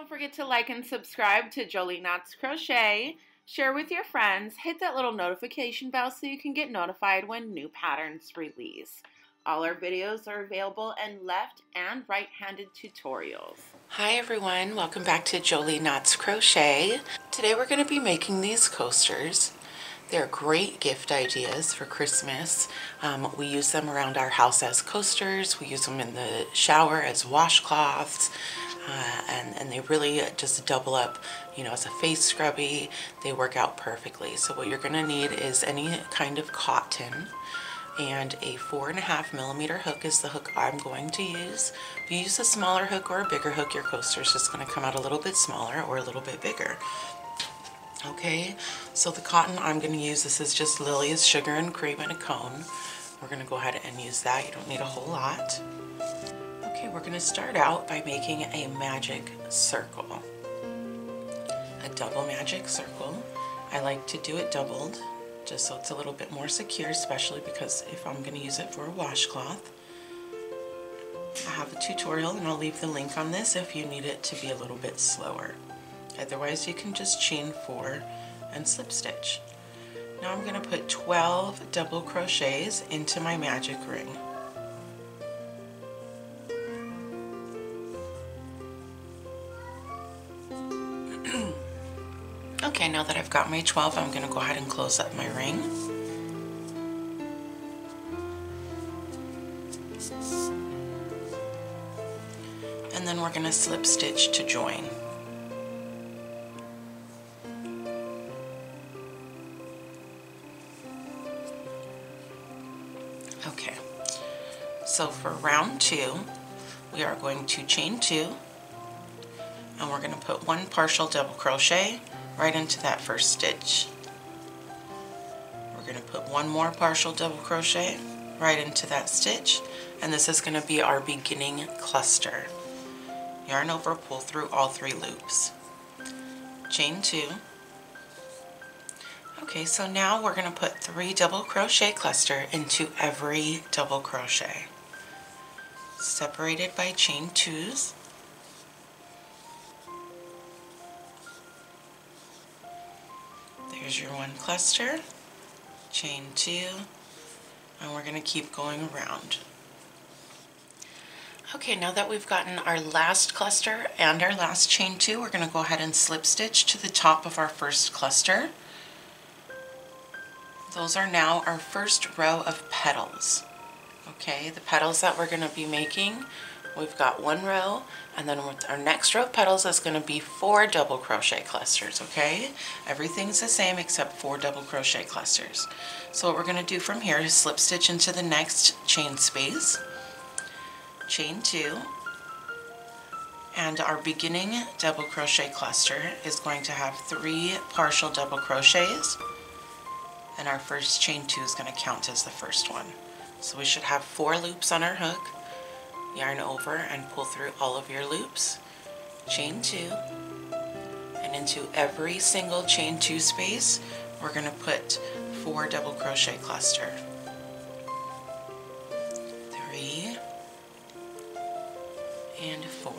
Don't forget to like and subscribe to Jolie Knots Crochet. Share with your friends. Hit that little notification bell so you can get notified when new patterns release. All our videos are available in left and right-handed tutorials. Hi everyone, welcome back to Jolie Knots Crochet. Today we're going to be making these coasters. They're great gift ideas for Christmas. We use them around our house as coasters. We use them in the shower as washcloths. And they really just double up, as a face scrubby. They work out perfectly. So what you're going to need is any kind of cotton, and a 4.5 millimeter hook is the hook I'm going to use. If you use a smaller hook or a bigger hook, your coaster is just going to come out a little bit smaller or a little bit bigger. Okay, so the cotton I'm going to use, this is just Lily's Sugar and Cream in a cone. We're going to go ahead and use that. You don't need a whole lot. Okay, we're going to start out by making a magic circle. A double magic circle. I like to do it doubled, just so it's a little bit more secure, especially because if I'm going to use it for a washcloth. I have a tutorial and I'll leave the link on this if you need it to be a little bit slower. Otherwise you can just chain 4 and slip stitch. Now I'm going to put 12 double crochets into my magic ring. Okay, now that I've got my 12, I'm going to go ahead and close up my ring. And then we're going to slip stitch to join. Okay, so for round 2, we are going to chain 2, and we're going to put 1 partial double crochet right into that first stitch. We're going to put 1 more partial double crochet right into that stitch, and this is going to be our beginning cluster. Yarn over, pull through all 3 loops. Chain 2. Okay, so now we're going to put 3 double crochet cluster into every double crochet, separated by chain 2s. There's your 1 cluster, chain 2, and we're going to keep going around. Okay, now that we've gotten our last cluster and our last chain 2, we're going to go ahead and slip stitch to the top of our first cluster. Those are now our first row of petals. Okay, the petals that we're going to be making, we've got 1 row, and then with our next row of petals is going to be 4 double crochet clusters, okay? Everything's the same except 4 double crochet clusters. So what we're going to do from here is slip stitch into the next chain space, chain 2, and our beginning double crochet cluster is going to have 3 partial double crochets, and our first chain 2 is going to count as the first one. So we should have 4 loops on our hook. Yarn over and pull through all of your loops, chain 2, and into every single chain 2 space we're going to put 4 double crochet cluster. 3 and 4.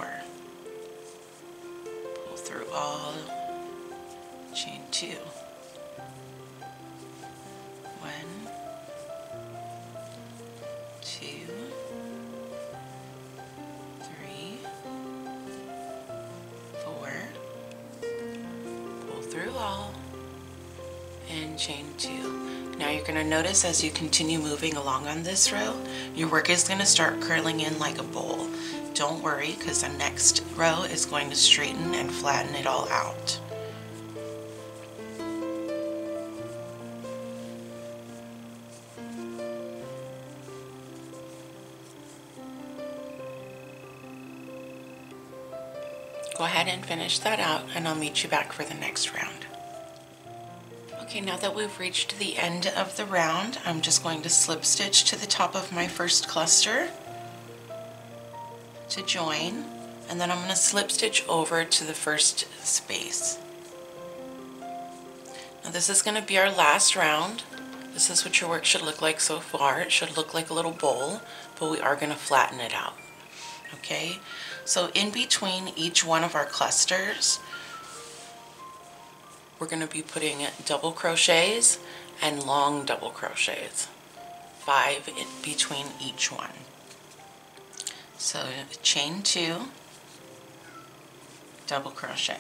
Pull through all, chain 2. 1, 2, 3, 4, pull through all, and chain 2. Now you're going to notice as you continue moving along on this row, your work is going to start curling in like a bowl. Don't worry, because the next row is going to straighten and flatten it all out. Go ahead and finish that out, and I'll meet you back for the next round. Okay, now that we've reached the end of the round, I'm just going to slip stitch to the top of my first cluster to join, and then I'm going to slip stitch over to the first space. Now this is going to be our last round. This is what your work should look like so far. It should look like a little bowl, but we are going to flatten it out. Okay, So in between each one of our clusters, we're going to be putting double crochets and long double crochets, 5 in between each one. So chain 2, double crochet,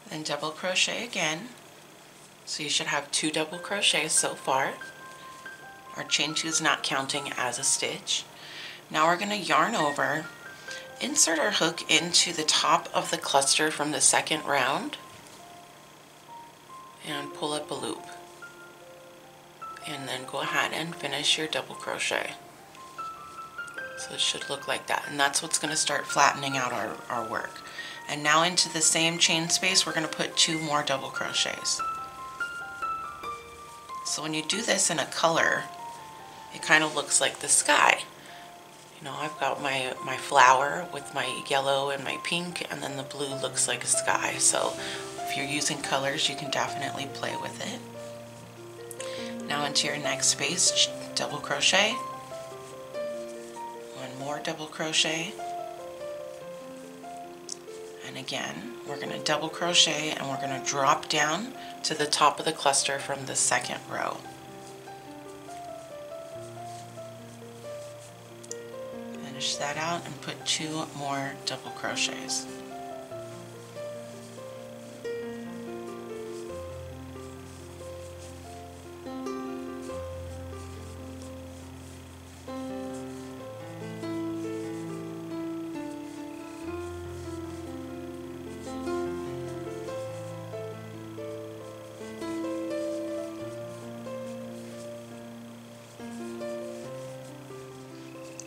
then double crochet again. So you should have 2 double crochets so far. Our chain 2 is not counting as a stitch. Now we're going to yarn over, insert our hook into the top of the cluster from the second round, and pull up a loop. And then go ahead and finish your double crochet. So it should look like that. And that's what's going to start flattening out our work. And now into the same chain space, we're going to put 2 more double crochets. So when you do this in a color, it kind of looks like the sky. You know, I've got my flower with my yellow and my pink, and then the blue looks like a sky. So if you're using colors, you can definitely play with it. Now into your next space, double crochet, 1 more double crochet, and again, we're going to double crochet and we're going to drop down to the top of the cluster from the second row. Finish that out and put 2 more double crochets.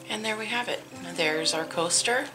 And there we have it. There's our coaster.